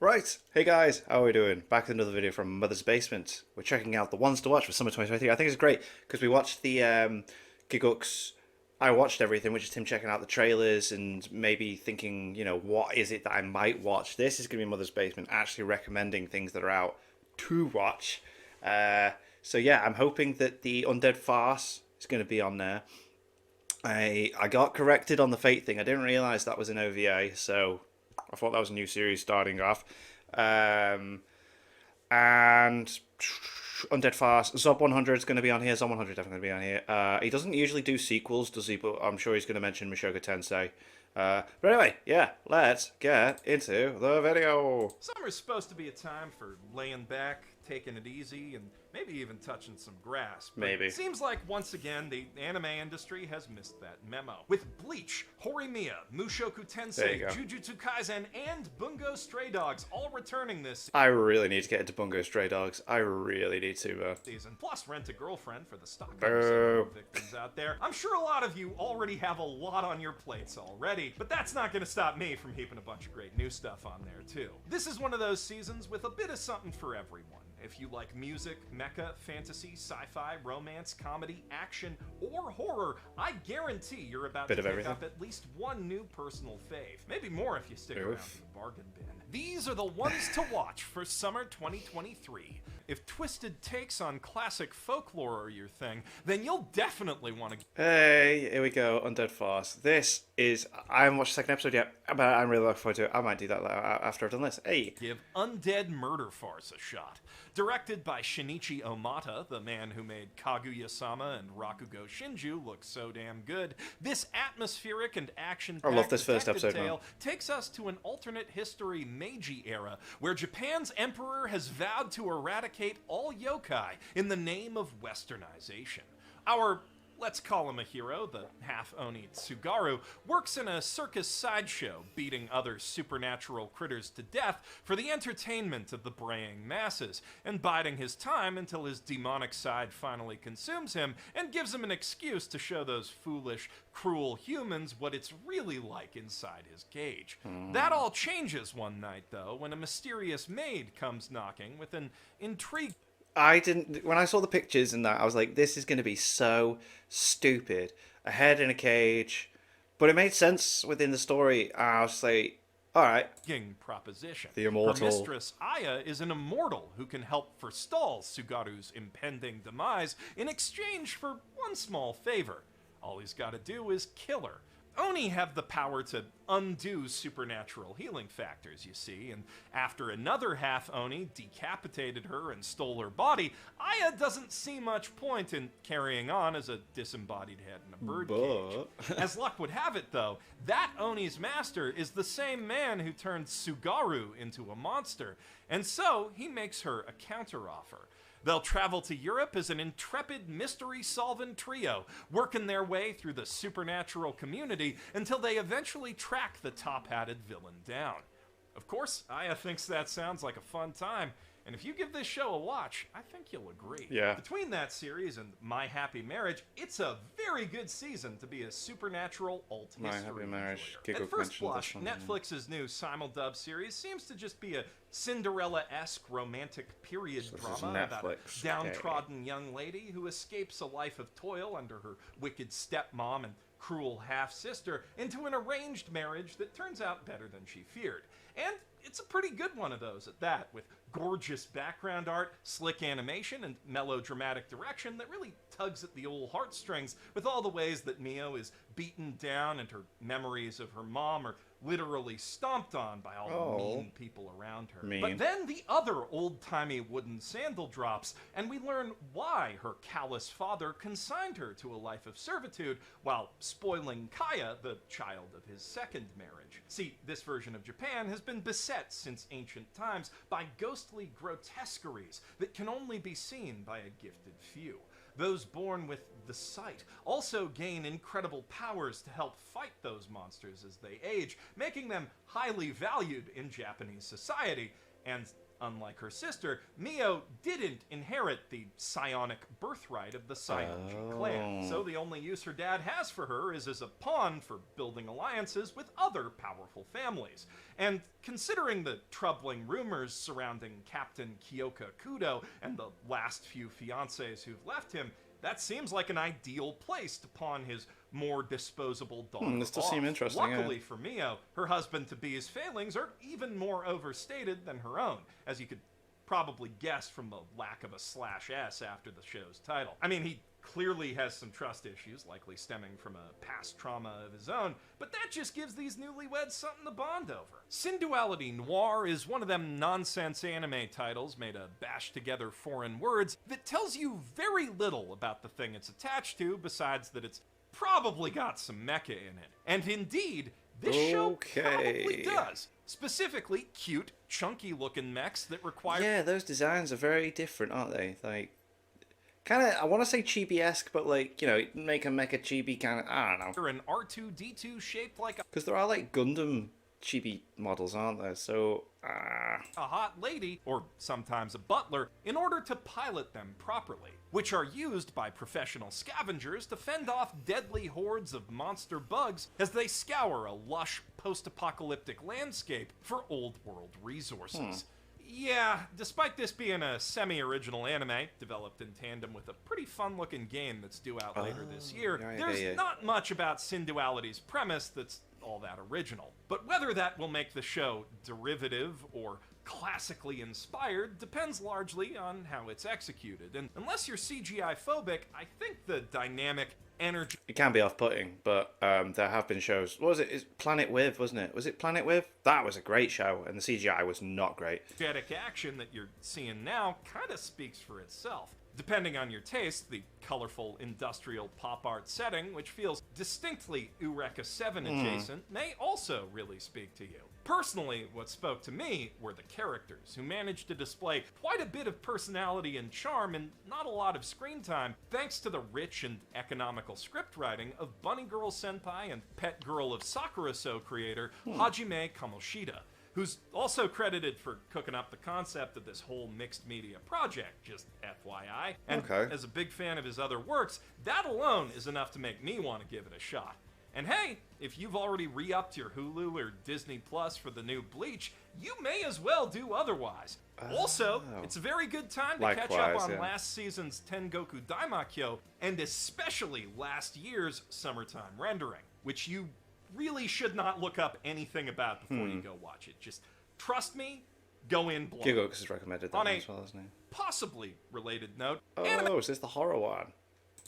Right, hey guys, how are we doing? Back with another video from Mother's Basement. We're checking out the ones to watch for summer 2023. I think it's great because we watched the Gigux. I watched everything, which is Tim checking out the trailers and maybe thinking, what is it that I might watch? This is going to be Mother's Basement, actually recommending things that are out to watch. So yeah, I'm hoping that the Undead Farce is going to be on there. I got corrected on the Fate thing. I didn't realize that was an OVA, so I thought that was a new series starting off. And Undead Farce, Zob 100 is going to be on here. Zob 100 definitely going to be on here. He doesn't usually do sequels, does he? But I'm sure he's going to mention Mushoku Tensei. But anyway, yeah, let's get into the video. Summer's supposed to be a time for laying back, taking it easy, and maybe even touching some grass. But Maybe. It seems like, once again, the anime industry has missed that memo. With Bleach, Horimiya, Mushoku Tensei, Jujutsu Kaisen, and Bungo Stray Dogs all returning this I really need to get into Bungo Stray Dogs. I really need to. season. Plus, Rent a Girlfriend for the Stockholm Syndrome victims out there. I'm sure a lot of you already have a lot on your plates already, but that's not going to stop me from heaping a bunch of great new stuff on there, too. This is one of those seasons with a bit of something for everyone. If you like music, mecha, fantasy, sci-fi, romance, comedy, action, or horror, I guarantee you're about to pick up at least one new personal fave. Maybe more if you stick around in the bargain bin. These are the ones to watch for summer 2023. If twisted takes on classic folklore are your thing, then you'll definitely want to... Hey, here we go, Undead Farce. I haven't watched the second episode yet, but I'm really looking forward to it. I might do that after I've done this. Hey. Give Undead Murder Farce a shot. Directed by Shinichi Omata, the man who made Kaguya-sama and Rakugo Shinju look so damn good, this atmospheric and action-packed detective tale takes us to an alternate history Meiji era, where Japan's emperor has vowed to eradicate all yokai in the name of westernization. Our... let's call him a hero, the half-Oni Tsugaru, works in a circus sideshow, beating other supernatural critters to death for the entertainment of the braying masses, and biding his time until his demonic side finally consumes him and gives him an excuse to show those foolish, cruel humans what it's really like inside his cage. That all changes one night, though, when a mysterious maid comes knocking with an intriguing... When I saw the pictures and that, I was like, this is going to be so stupid. A head in a cage. But it made sense within the story. I was like, alright. Proposition. The immortal. Her mistress, Aya, is an immortal who can help forestall Tsugaru's impending demise in exchange for one small favor. All he's got to do is kill her. Oni have the power to undo supernatural healing factors, you see, and after another half-Oni decapitated her and stole her body, Aya doesn't see much point in carrying on as a disembodied head in a birdcage. As luck would have it, though, that Oni's master is the same man who turned Tsugaru into a monster, and so he makes her a counteroffer. They'll travel to Europe as an intrepid mystery-solving trio, working their way through the supernatural community until they eventually track the top-hatted villain down. Of course, Aya thinks that sounds like a fun time, and if you give this show a watch, I think you'll agree. Yeah. Between that series and My Happy Marriage, it's a very good season to be a supernatural alt history. My Happy Marriage. At first blush, Netflix's new simuldub series seems to just be a Cinderella-esque romantic period drama about a downtrodden young lady who escapes a life of toil under her wicked stepmom and cruel half-sister into an arranged marriage that turns out better than she feared. And it's a pretty good one of those at that, with gorgeous background art, slick animation, and melodramatic direction that really tugs at the old heartstrings with all the ways that Mio is beaten down and her memories of her mom are literally stomped on by all the mean people around her. But then the other old-timey wooden sandal drops, and we learn why her callous father consigned her to a life of servitude while spoiling Kaya, the child of his second marriage. See, this version of Japan has been beset since ancient times by ghostly grotesqueries that can only be seen by a gifted few. Those born with the sight also gain incredible powers to help fight those monsters as they age, making them highly valued in Japanese society. And unlike her sister, Mio didn't inherit the psionic birthright of the Cyonji clan, so the only use her dad has for her is as a pawn for building alliances with other powerful families. And considering the troubling rumors surrounding Captain Kyoka Kudo and the last few fiancés who've left him, that seems like an ideal place to pawn his more disposable daughter This does off. seem interesting. Luckily for Mio, her husband-to-be's failings are even more overstated than her own, as you could probably guess from the lack of a /S after the show's title. I mean, he clearly has some trust issues, likely stemming from a past trauma of his own, but that just gives these newlyweds something to bond over. Synduality Noir is one of them nonsense anime titles made of bashed together foreign words that tells you very little about the thing it's attached to, besides that it's probably got some mecha in it. And indeed, this show probably does. Specifically, cute, chunky-looking mechs that require... Yeah, those designs are very different, aren't they? Like, kind of, I want to say chibi-esque, but like, you know, make a mecha chibi kind of, I don't know. An R2-D2 shaped like a... Because there are like Gundam chibi models, aren't there? So, a hot lady, or sometimes a butler, in order to pilot them properly, which are used by professional scavengers to fend off deadly hordes of monster bugs as they scour a lush post-apocalyptic landscape for old-world resources. Yeah, despite this being a semi-original anime, developed in tandem with a pretty fun-looking game that's due out later this year, there's not much about Synduality's premise that's all that original. But whether that will make the show derivative or classically inspired depends largely on how it's executed. And unless you're CGI phobic, I think the dynamic energy... It can be off-putting, but there have been shows. What was it? It's Planet With, wasn't it? Was it Planet With? That was a great show, and the CGI was not great. Energetic action that you're seeing now kind of speaks for itself. Depending on your taste, the colorful industrial pop art setting, which feels distinctly Eureka 7 adjacent, may also really speak to you. Personally, what spoke to me were the characters, who managed to display quite a bit of personality and charm and not a lot of screen time, thanks to the rich and economical script writing of Bunny Girl Senpai and Pet Girl of Sakura So creator Hajime Kamoshida, who's also credited for cooking up the concept of this whole mixed media project, just FYI. And as a big fan of his other works, that alone is enough to make me want to give it a shot. And hey, if you've already re-upped your Hulu or Disney Plus for the new Bleach, you may as well do otherwise. Also, it's a very good time to catch up on last season's Tengoku Daimakyo, and especially last year's summertime rendering, which you really should not look up anything about before you go watch it. Just trust me, go in blind. Gigux has recommended that one as well, hasn't he? Possibly related note, oh, is this the horror one?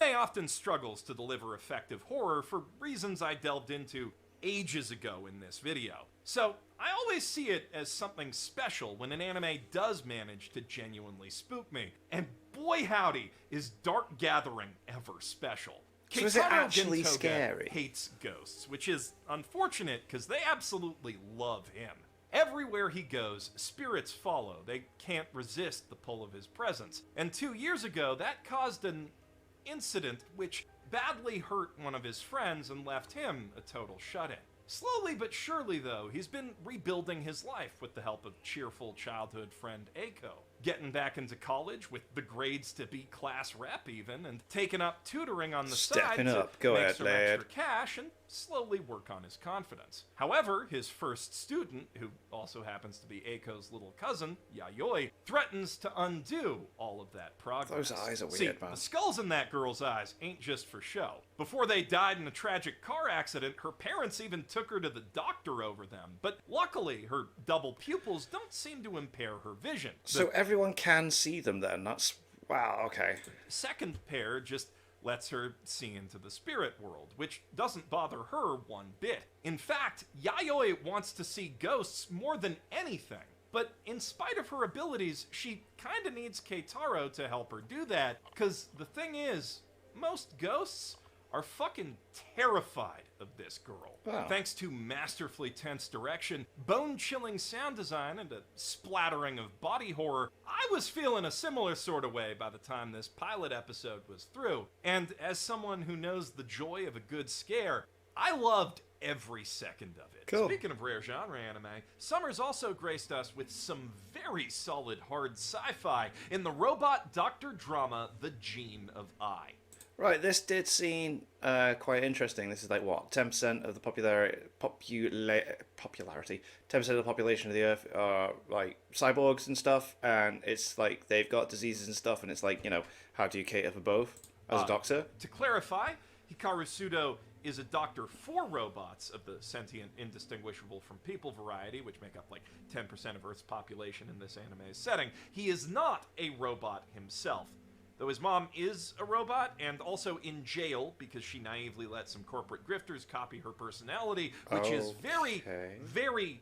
Anime often struggles to deliver effective horror for reasons I delved into ages ago in this video. So, I always see it as something special when an anime does manage to genuinely spook me. And boy howdy, is Dark Gathering ever special. So is it actually scary? Hates ghosts, which is unfortunate because they absolutely love him. Everywhere he goes, spirits follow. They can't resist the pull of his presence. And 2 years ago, that caused an incident which badly hurt one of his friends and left him a total shut-in. Slowly but surely, though, he's been rebuilding his life with the help of cheerful childhood friend Eiko, getting back into college with the grades to be class rep even, and taking up tutoring on the side to make some extra cash and slowly work on his confidence. However, his first student, who also happens to be Eiko's little cousin, Yayoi, threatens to undo all of that progress. Those eyes are weird, See, man. the skulls in that girl's eyes ain't just for show. Before they died in a tragic car accident, her parents even took her to the doctor over them. But luckily, her double pupils don't seem to impair her vision. So everyone can see them then? That's... wow, okay. Second pair just lets her see into the spirit world, which doesn't bother her one bit. In fact, Yayoi wants to see ghosts more than anything. But in spite of her abilities, she kinda needs Keitaro to help her do that, because the thing is, most ghosts are fucking terrified of this girl. Wow. Thanks to masterfully tense direction, bone-chilling sound design, and a splattering of body horror, I was feeling a similar sort of way by the time this pilot episode was through. And as someone who knows the joy of a good scare, I loved every second of it. Cool. Speaking of rare genre anime, Summer's also graced us with some very solid hard sci-fi in the robot doctor drama The Gene of I. Right, this did seem quite interesting. This is like what, 10% of the popularity, 10% of the population of the Earth are like cyborgs and stuff, and it's like they've got diseases and stuff, and it's like, you know, how do you cater for both as a doctor? To clarify, Hikaru Sudo is a doctor for robots of the sentient, indistinguishable from people variety, which make up like 10% of Earth's population in this anime setting. He is not a robot himself. Though his mom is a robot and also in jail because she naively let some corporate grifters copy her personality, which is very, very,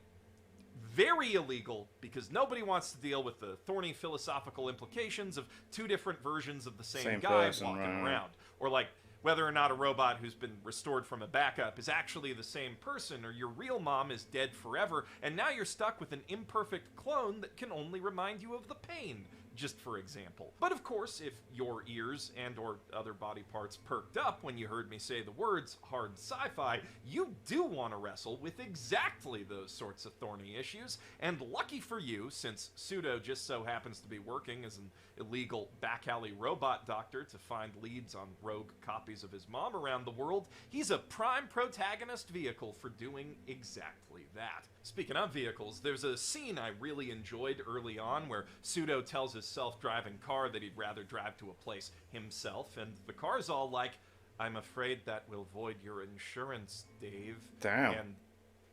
very illegal because nobody wants to deal with the thorny philosophical implications of two different versions of the same guy person, walking right. around. Or like whether or not a robot who's been restored from a backup is actually the same person, or your real mom is dead forever, and now you're stuck with an imperfect clone that can only remind you of the pain. Just for example. But of course, if your ears and or other body parts perked up when you heard me say the words hard sci-fi, you do want to wrestle with exactly those sorts of thorny issues, and lucky for you, since Sudo just so happens to be working as an illegal back alley robot doctor to find leads on rogue copies of his mom around the world, he's a prime protagonist vehicle for doing exactly that. Speaking of vehicles, there's a scene I really enjoyed early on where Sudo tells his self-driving car that he'd rather drive to a place himself, and the car's all like, "I'm afraid that will void your insurance, Dave." Damn. And,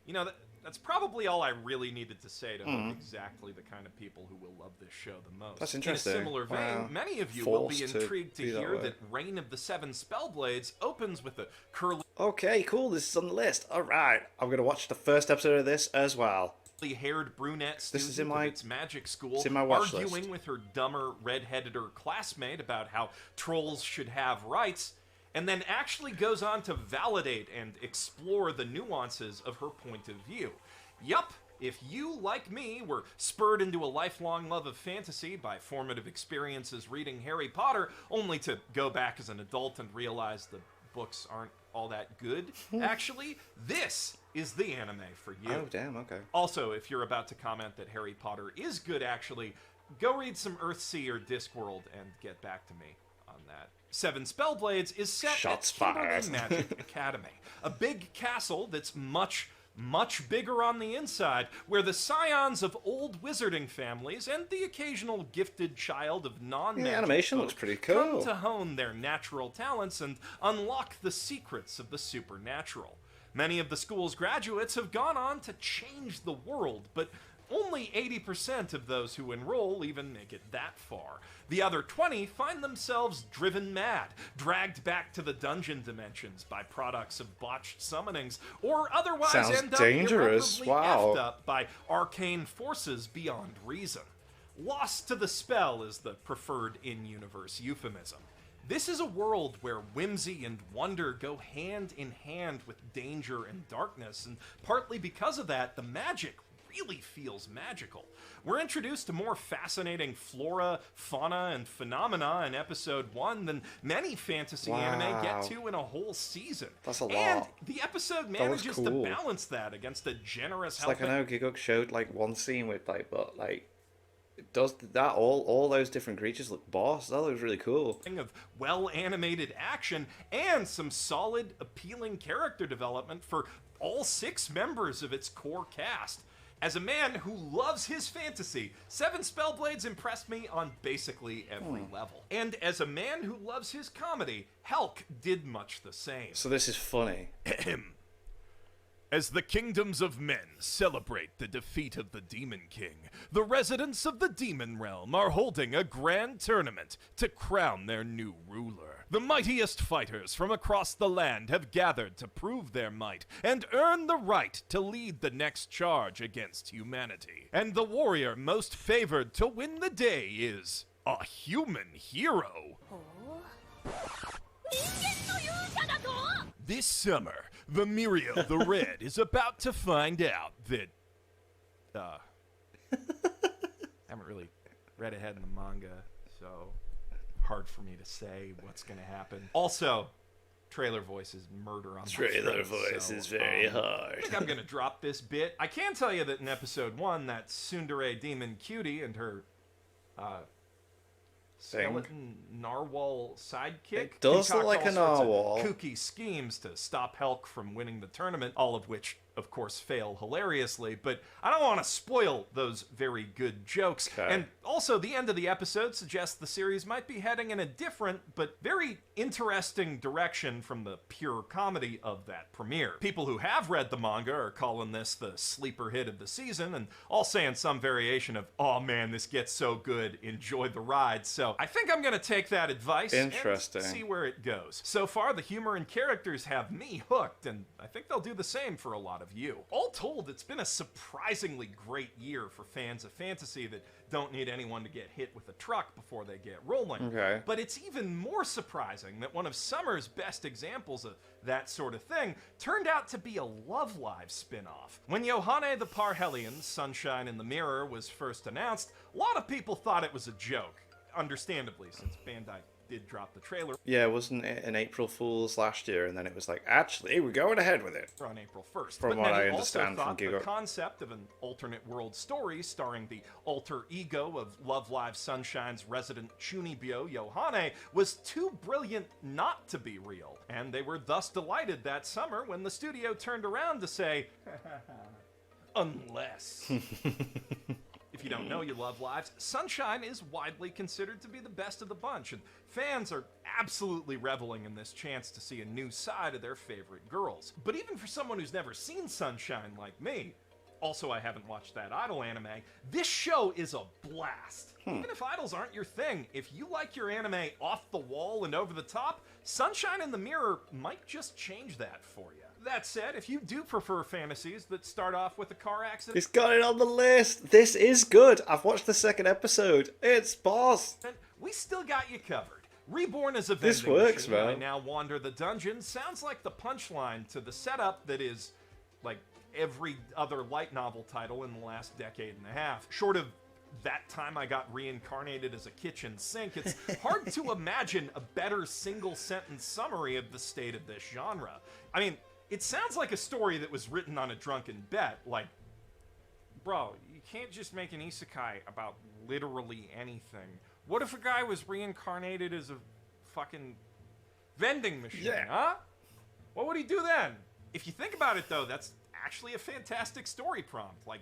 you know, that's probably all I really needed to say to hook exactly the kind of people who will love this show the most. That's interesting. In a similar vein, many of you will be intrigued to hear that Reign of the Seven Spellblades opens with a curly... Okay, cool, this is on the list. Alright, I'm going to watch the first episode of this as well. Haired brunette student is in my, of its magic school it's in my watch arguing list. with her dumber red-headed classmate about how trolls should have rights, and then actually goes on to validate and explore the nuances of her point of view. Yup, if you, like me, were spurred into a lifelong love of fantasy by formative experiences reading Harry Potter, only to go back as an adult and realize the books aren't all that good, actually, this is the anime for you. Oh, damn, okay. Also, if you're about to comment that Harry Potter is good, actually, go read some Earthsea or Discworld and get back to me on that. Seven Spellblades is set at Kimberly Magic Academy, a big castle that's much bigger on the inside, where the scions of old wizarding families and the occasional gifted child of non-magic animation folk looks pretty cool. come to hone their natural talents and unlock the secrets of the supernatural. Many of the school's graduates have gone on to change the world, but only 80% of those who enroll even make it that far. The other 20 find themselves driven mad, dragged back to the dungeon dimensions by products of botched summonings, or otherwise end up irreparably effed up by arcane forces beyond reason. Lost to the spell is the preferred in-universe euphemism. This is a world where whimsy and wonder go hand in hand with danger and darkness, and partly because of that, the magic really feels magical. We're introduced to more fascinating flora, fauna, and phenomena in episode 1 than many fantasy anime get to in a whole season. That's a lot. And the episode manages to balance that against a generous helping. Like, I know Giguk showed like one scene with like, but like, it does that all those different creatures look boss. That looks really cool. Of well-animated action and some solid, appealing character development for all 6 members of its core cast. As a man who loves his fantasy, Seven Spellblades impressed me on basically every level. And as a man who loves his comedy, Helk did much the same. So this is funny. As the kingdoms of men celebrate the defeat of the Demon King, the residents of the Demon Realm are holding a grand tournament to crown their new ruler. The mightiest fighters from across the land have gathered to prove their might and earn the right to lead the next charge against humanity. And the warrior most favored to win the day is a human hero. This summer, the Miriam the Red is about to find out that, I haven't really read ahead in the manga, so hard for me to say what's going to happen. Also, trailer voice is murder on my Trailer throat, voice so, is very hard. I think I'm going to drop this bit. I can tell you that in episode 1, that tsundere demon cutie and her skeleton narwhal sidekick It does look like a narwhal. Kooky schemes to stop Helk from winning the tournament, all of which, of course, fail hilariously. But I don't want to spoil those very good jokes. Okay. And also, the end of the episode suggests the series might be heading in a different but very interesting direction from the pure comedy of that premiere. People who have read the manga are calling this the sleeper hit of the season, and all saying some variation of, "Oh man, this gets so good, enjoy the ride." So I think I'm going to take that advice and see where it goes. So far, the humor and characters have me hooked, and I think they'll do the same for a lot of you. All told, it's been a surprisingly great year for fans of fantasy that don't need anyone to get hit with a truck before they get rolling. Okay. But it's even more surprising that one of summer's best examples of that sort of thing turned out to be a Love Live spin-off. When Yohane the Parhelian, Sunshine in the Mirror, was first announced, a lot of people thought it was a joke. Understandably, since Bandai did drop the trailer. Yeah, wasn't it an April Fool's last year, and then it was like, actually, we're going ahead with it. On April 1st. From what I understand from the concept of an alternate world story starring the alter ego of Love Live Sunshine's resident Chunibyo, Yohane, was too brilliant not to be real. And they were thus delighted that summer when the studio turned around to say, unless... If you don't know you love Lives, Sunshine is widely considered to be the best of the bunch, and fans are absolutely reveling in this chance to see a new side of their favorite girls. But even for someone who's never seen Sunshine like me, also I haven't watched that Idol anime, this show is a blast. Even if idols aren't your thing, if you like your anime off the wall and over the top, Sunshine in the Mirror might just change that for you. That said, if you do prefer fantasies that start off with a car accident... He's got it on the list. This is good. I've watched the second episode. It's boss. We still got you covered. Reborn is a vending machine. I now wander the dungeon. Sounds like the punchline to the setup that is, like, every other light novel title in the last decade and a half. Short of that time I got reincarnated as a kitchen sink, it's hard to imagine a better single-sentence summary of the state of this genre. I mean, it sounds like a story that was written on a drunken bet, like, bro, you can't just make an isekai about literally anything. What if a guy was reincarnated as a fucking vending machine, huh? What would he do then? If you think about it, though, that's actually a fantastic story prompt. Like,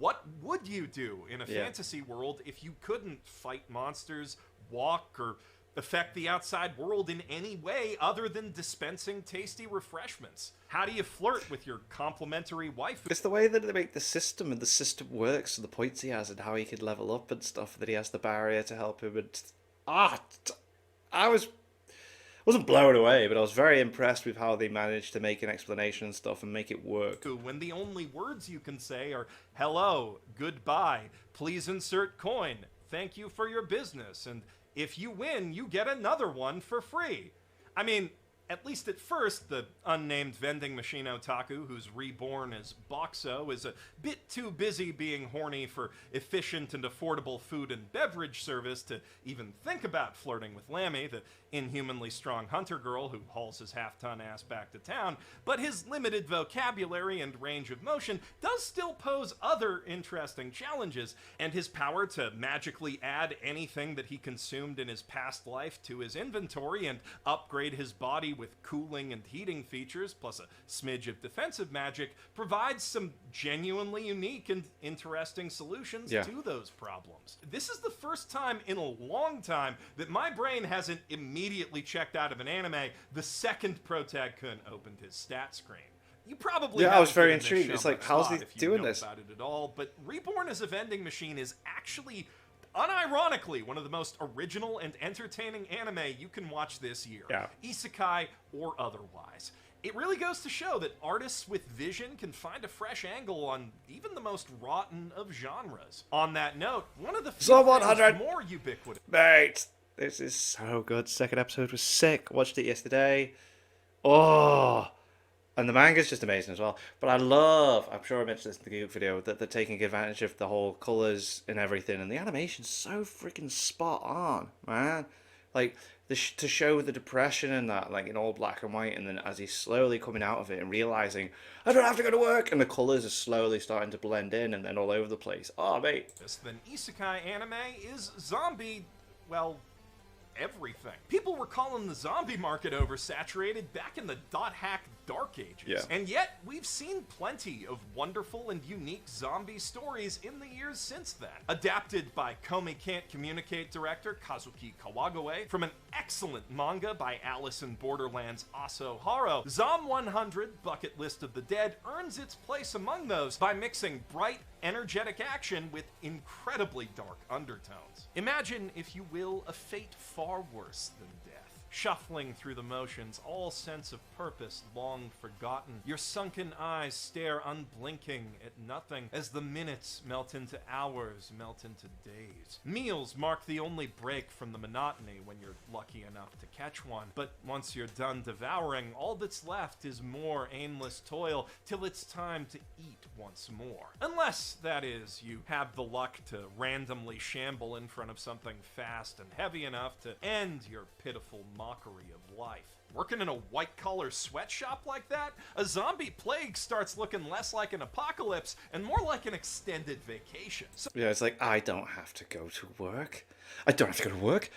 what would you do in a fantasy world if you couldn't fight monsters, walk, or affect the outside world in any way other than dispensing tasty refreshments? How do you flirt with your complimentary wife? It's the way that they make the system, and the system works, and the points he has, and how he can level up and stuff, that he has the barrier to help him. And I wasn't blown away, but I was very impressed with how they managed to make an explanation and stuff and make it work. When the only words you can say are, hello, goodbye, please insert coin, thank you for your business, and if you win, you get another one for free. I mean, at least at first, the unnamed vending machine otaku who's reborn as Boxo is a bit too busy being horny for efficient and affordable food and beverage service to even think about flirting with Lammy, the inhumanly strong hunter girl who hauls his half-ton ass back to town, but his limited vocabulary and range of motion does still pose other interesting challenges, and his power to magically add anything that he consumed in his past life to his inventory and upgrade his body with cooling and heating features, plus a smidge of defensive magic, provides some genuinely unique and interesting solutions to those problems. This is the first time in a long time that my brain hasn't immediately checked out of an anime the second Protag-kun opened his stat screen. You probably I was very intrigued. It's like, how's he doing this? About it at all, but Reborn as a vending machine is actually, unironically, one of the most original and entertaining anime you can watch this year. Isekai or otherwise. It really goes to show that artists with vision can find a fresh angle on even the most rotten of genres. On that note, one of the few more ubiquitous... Mate, this is so good. Second episode was sick. Watched it yesterday. Oh... And the manga's just amazing as well. But I love, I'm sure I mentioned this in the Geek video, that they're taking advantage of the whole colours and everything. And the animation's so freaking spot on, man. like to show the depression and that, like in all black and white, and then as he's slowly coming out of it and realizing I don't have to go to work, and the colors are slowly starting to blend in, and then all over the place. Oh, mate. Then isekai anime is zombie, well, everything. People were calling the zombie market oversaturated back in the .hack dark ages. Yeah. And yet, we've seen plenty of wonderful and unique zombie stories in the years since then. Adapted by Komi Can't Communicate director Kazuki Kawagawa from an excellent manga by Alice in Borderland's Aso Haro, Zom 100 Bucket List of the Dead earns its place among those by mixing bright, energetic action with incredibly dark undertones. Imagine, if you will, a fate far worse than death. Shuffling through the motions, all sense of purpose long forgotten. Your sunken eyes stare unblinking at nothing as the minutes melt into hours, melt into days. Meals mark the only break from the monotony when you're lucky enough to catch one. But once you're done devouring, all that's left is more aimless toil till it's time to eat once more. Unless, that is, you have the luck to randomly shamble in front of something fast and heavy enough to end your pitiful mockery of life. Working in a white-collar sweatshop like that, a zombie plague starts looking less like an apocalypse and more like an extended vacation. So yeah, it's like, I don't have to go to work. I don't have to go to work.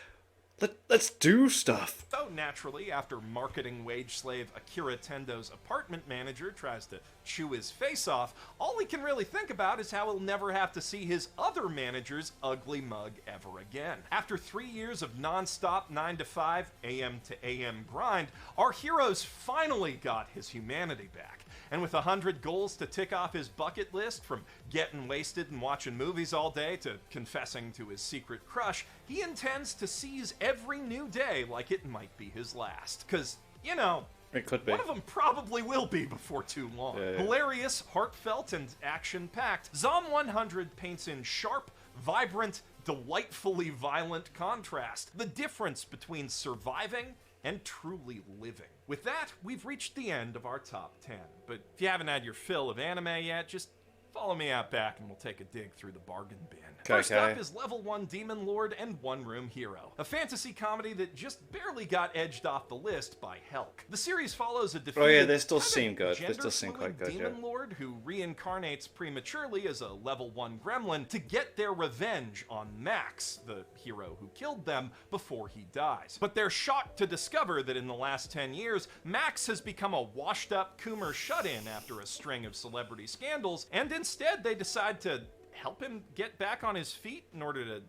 Let's do stuff. So naturally, after marketing wage slave Akira Tendo's apartment manager tries to chew his face off, all he can really think about is how he'll never have to see his other manager's ugly mug ever again. After 3 years of non-stop 9 to 5, AM to AM grind, our hero's finally got his humanity back. And with 100 goals to tick off his bucket list, from getting wasted and watching movies all day to confessing to his secret crush, he intends to seize every new day like it might be his last. 'Cause, you know, it could be. One of them probably will be before too long. Yeah. Hilarious, heartfelt, and action-packed, Zom 100 paints in sharp, vibrant, delightfully violent contrast the difference between surviving and truly living. With that, we've reached the end of our top 10. But if you haven't had your fill of anime yet, just follow me out back and we'll take a dig through the bargain bin. First up is Level 1 Demon Lord and One Room Hero, a fantasy comedy that just barely got edged off the list by Helk. The series follows a defeated, oh yeah, this does seem good. This does seem quite good, Demon Lord who reincarnates prematurely as a Level 1 gremlin to get their revenge on Max, the hero who killed them, before he dies. But they're shocked to discover that in the last 10 years, Max has become a washed-up Coomer shut-in after a string of celebrity scandals, and instead they decide to help him get back on his feet in order to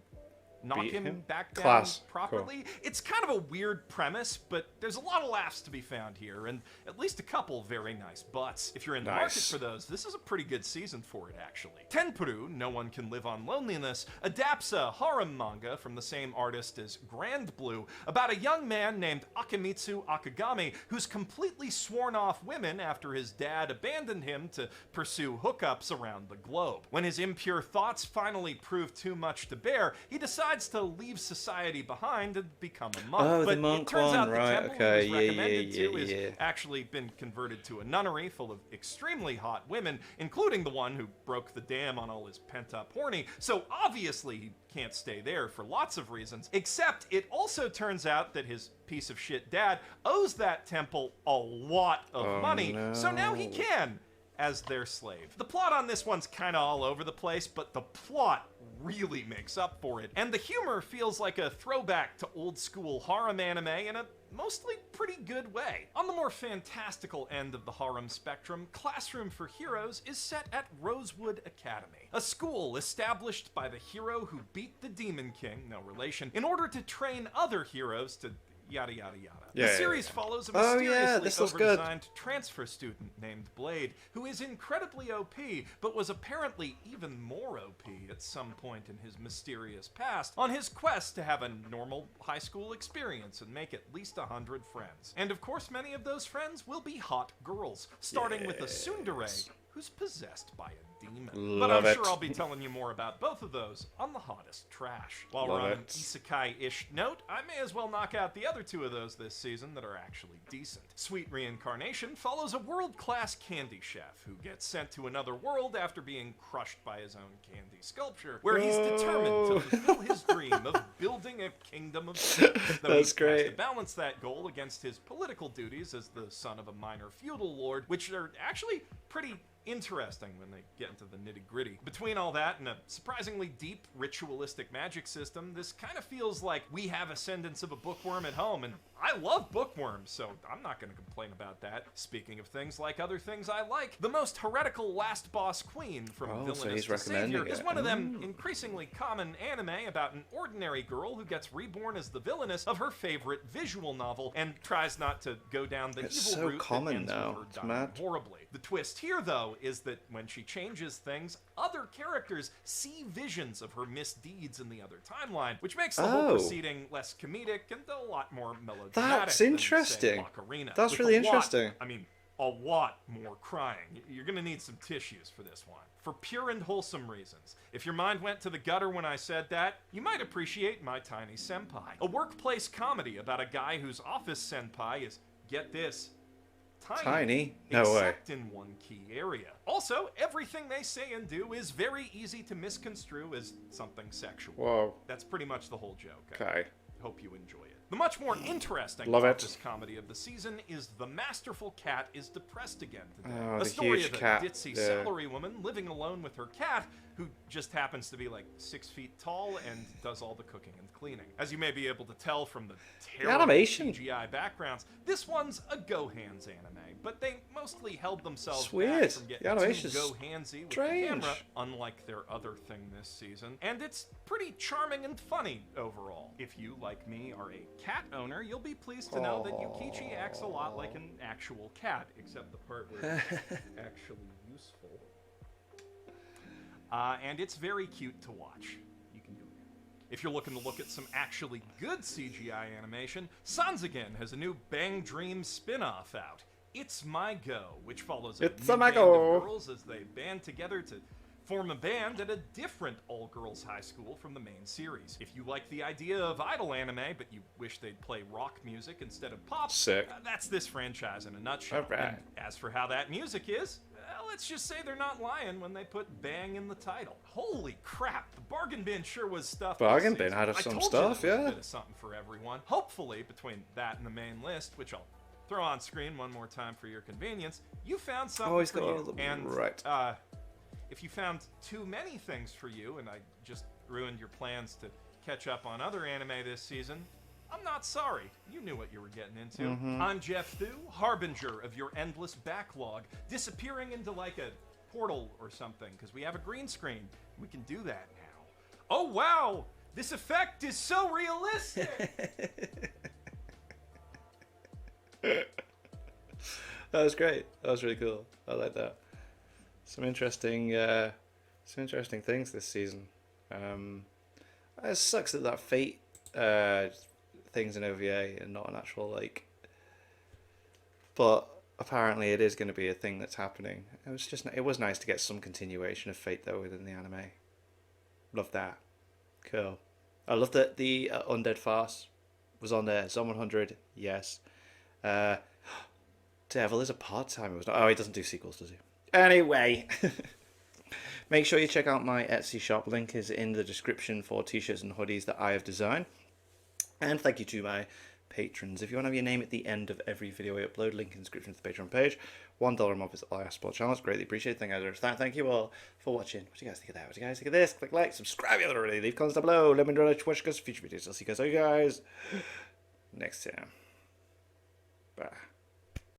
knock him back down properly. Cool. It's kind of a weird premise, but there's a lot of laughs to be found here, and at least a couple very nice butts. If you're in the market for those, this is a pretty good season for it, actually. Tenpuru, No One Can Live on Loneliness, adapts a harem manga from the same artist as Grand Blue about a young man named Akimitsu Akagami who's completely sworn off women after his dad abandoned him to pursue hookups around the globe. When his impure thoughts finally prove too much to bear, he decides to leave society behind and become a monk. Oh, but the monk it turns out one, the right? temple Okay, he was recommended to yeah. has actually been converted to a nunnery full of extremely hot women, including the one who broke the dam on all his pent-up horny, so obviously he can't stay there for lots of reasons, except it also turns out that his piece of shit dad owes that temple a lot of money, so now he can, as their slave. The plot on this one's kinda all over the place, but the plot really makes up for it. And the humor feels like a throwback to old school harem anime in a mostly pretty good way. On the more fantastical end of the harem spectrum, Classroom for Heroes is set at Rosewood Academy, a school established by the hero who beat the Demon King, no relation, in order to train other heroes to yada yada yada. The series follows a mysteriously over-designed transfer student named Blade, who is incredibly OP, but was apparently even more OP at some point in his mysterious past, on his quest to have a normal high school experience and make at least 100 friends. And of course many of those friends will be hot girls, starting with a tsundere who's possessed by a demon. But I'm sure I'll be telling you more about both of those on the hottest trash. While we're on an isekai-ish note, I may as well knock out the other two of those this season that are actually decent. Sweet Reincarnation follows a world-class candy chef who gets sent to another world after being crushed by his own candy sculpture, where he's determined to fulfill his dream of building a kingdom of sweets. That's great. Has to balance that goal against his political duties as the son of a minor feudal lord, which are actually pretty interesting when they get into the nitty-gritty. Between all that and a surprisingly deep ritualistic magic system, this kind of feels like we have ascendants of a bookworm at home, and I love bookworms, so I'm not going to complain about that. Speaking of things like other things I like, the most heretical last boss queen from Villainous to Savior is one of them increasingly common anime about an ordinary girl who gets reborn as the villainess of her favorite visual novel and tries not to go down the evil route that ends with her dying horribly. The twist here, though, is that when she changes things, other characters see visions of her misdeeds in the other timeline, which makes the whole proceeding less comedic and a lot more melodramatic. That's interesting. That's really interesting. I mean, a lot more crying. You're going to need some tissues for this one. For pure and wholesome reasons. If your mind went to the gutter when I said that, you might appreciate My Tiny Senpai, a workplace comedy about a guy whose office senpai is, get this, tiny? No way. Except in one key area. Also, everything they say and do is very easy to misconstrue as something sexual. Whoa. That's pretty much the whole joke. Okay. Hope you enjoy it. The much more interesting this comedy of the season is The Masterful Cat is Depressed Again Today. A story of a ditzy salarywoman living alone with her cat, who just happens to be like 6 feet tall and does all the cooking and cleaning. As you may be able to tell from the terrible CGI backgrounds, this one's a Go-Hands anime, but they mostly held themselves back from getting too Go-Handsy with the camera, unlike their other thing this season. And it's pretty charming and funny overall. If you, like me, are a cat owner, you'll be pleased to know that Yukichi acts a lot like an actual cat, except the part where it's actually useful. And it's very cute to watch. You can do it. If you're looking to look at some actually good CGI animation, Sanzigen has a new Bang Dream spin-off out. It's My Go, which follows a new band of girls as they band together to form a band at a different all-girls high school from the main series. If you like the idea of idol anime, but you wish they'd play rock music instead of pop, that's this franchise in a nutshell. And as for how that music is, let's just say they're not lying when they put bang in the title. Holy crap, the bargain bin sure was stuff. Bargain bin had some stuff, a bit of something for everyone. Hopefully, between that and the main list, which I'll throw on screen one more time for your convenience, you found something for you. And if you found too many things for you, and I just ruined your plans to catch up on other anime this season, I'm not sorry. You knew what you were getting into. I'm Jeff Thu, harbinger of your endless backlog, disappearing into like a portal or something, because we have a green screen. We can do that now. Oh, wow! This effect is so realistic! That was great. That was really cool. I like that. Some interesting things this season. It sucks that Fate thing's an OVA and not an actual but apparently it is going to be a thing that's happening. It was nice to get some continuation of Fate though within the anime. Love that. Cool. I love that the Undead Farce was on there. Zone 100, yes. Devil is a part-time. He doesn't do sequels, does he? Anyway, make sure you check out my Etsy shop. Link is in the description for t-shirts and hoodies that I have designed. And thank you to my patrons. If you want to have your name at the end of every video I upload, link in the description to the Patreon page. $1 a month is all I support channel. It's greatly appreciated. Thank you all for watching. What do you guys think of that? What do you guys think of this? Click like, subscribe if you haven't already. Leave comments down below. Let me know what you watch future videos. I'll see you guys next time. Bye.